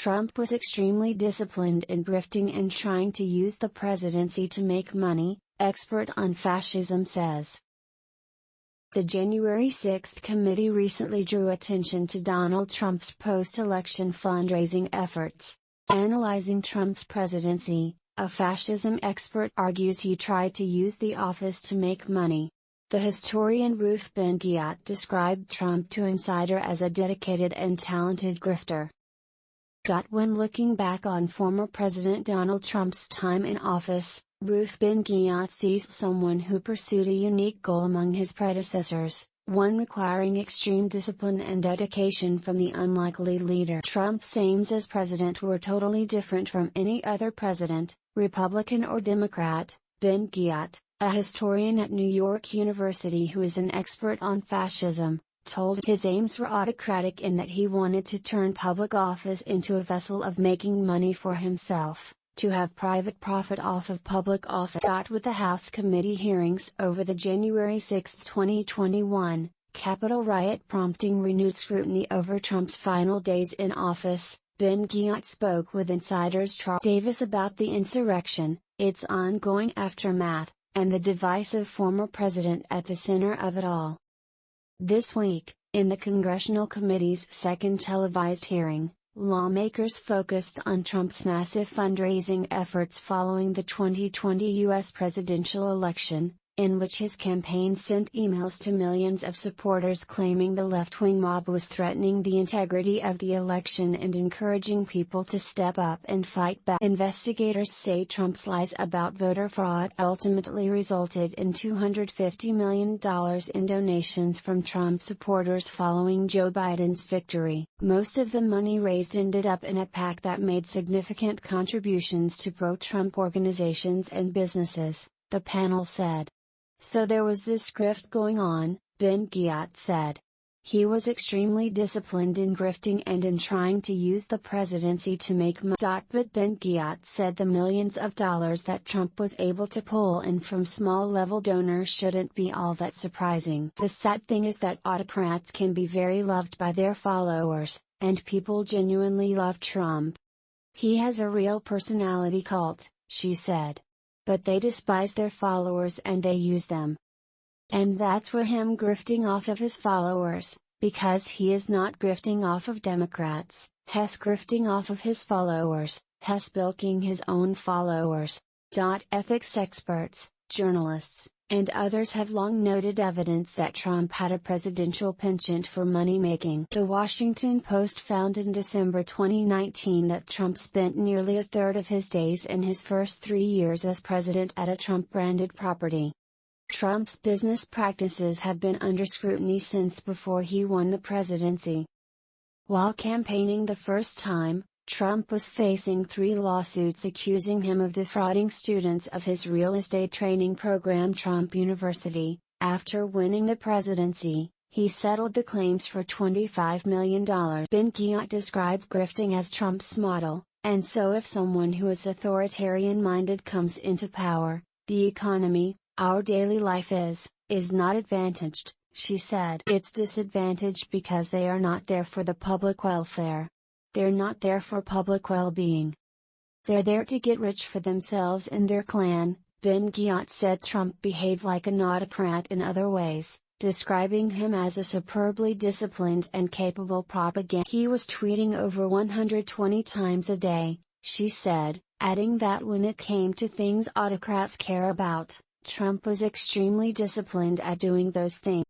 Trump was extremely disciplined in grifting and trying to use the presidency to make money, expert on fascism says. The January 6 committee recently drew attention to Donald Trump's post-election fundraising efforts. Analyzing Trump's presidency, a fascism expert argues he tried to use the office to make money. The historian Ruth Ben-Ghiat described Trump to Insider as a dedicated and talented grifter. When looking back on former President Donald Trump's time in office, Ruth Ben-Ghiat sees someone who pursued a unique goal among his predecessors, one requiring extreme discipline and dedication from the unlikely leader. Trump's aims as president were totally different from any other president, Republican or Democrat. Ben-Ghiat, a historian at New York University who is an expert on fascism, told his aims were autocratic in that he wanted to turn public office into a vessel of making money for himself, to have private profit off of public office. With the House committee hearings over the January 6, 2021, Capitol riot prompting renewed scrutiny over Trump's final days in office, Ben-Ghiat spoke with Insider's Charles Davis about the insurrection, its ongoing aftermath, and the divisive former president at the center of it all. This week, in the Congressional Committee's second televised hearing, lawmakers focused on Trump's massive fundraising efforts following the 2020 U.S. presidential election, in which his campaign sent emails to millions of supporters claiming the left-wing mob was threatening the integrity of the election and encouraging people to step up and fight back. Investigators say Trump's lies about voter fraud ultimately resulted in $250 million in donations from Trump supporters following Joe Biden's victory. Most of the money raised ended up in a PAC that made significant contributions to pro-Trump organizations and businesses, the panel said. So there was this grift going on, Ben-Ghiat said. He was extremely disciplined in grifting and in trying to use the presidency to make money. But Ben-Ghiat said the millions of dollars that Trump was able to pull in from small-level donors shouldn't be all that surprising. The sad thing is that autocrats can be very loved by their followers, and people genuinely love Trump. He has a real personality cult, she said. But they despise their followers and they use them. And that's where him grifting off of his followers, because he is not grifting off of Democrats, he's grifting off of his followers, he's bilking his own followers. Ethics experts, journalists, and others have long noted evidence that Trump had a presidential penchant for money-making. The Washington Post found in December 2019 that Trump spent nearly a third of his days in his first 3 years as president at a Trump-branded property. Trump's business practices have been under scrutiny since before he won the presidency. While campaigning the first time, Trump was facing 3 lawsuits accusing him of defrauding students of his real estate training program Trump University. After winning the presidency, he settled the claims for $25 million. Ben-Ghiat described grifting as Trump's model, and so if someone who is authoritarian-minded comes into power, the economy, our daily life is not advantaged, she said. It's disadvantaged because they are not there for the public welfare. They're not there for public well-being. They're there to get rich for themselves and their clan. Ben-Ghiat said Trump behaved like an autocrat in other ways, describing him as a superbly disciplined and capable propaganda. He was tweeting over 120 times a day, she said, adding that when it came to things autocrats care about, Trump was extremely disciplined at doing those things.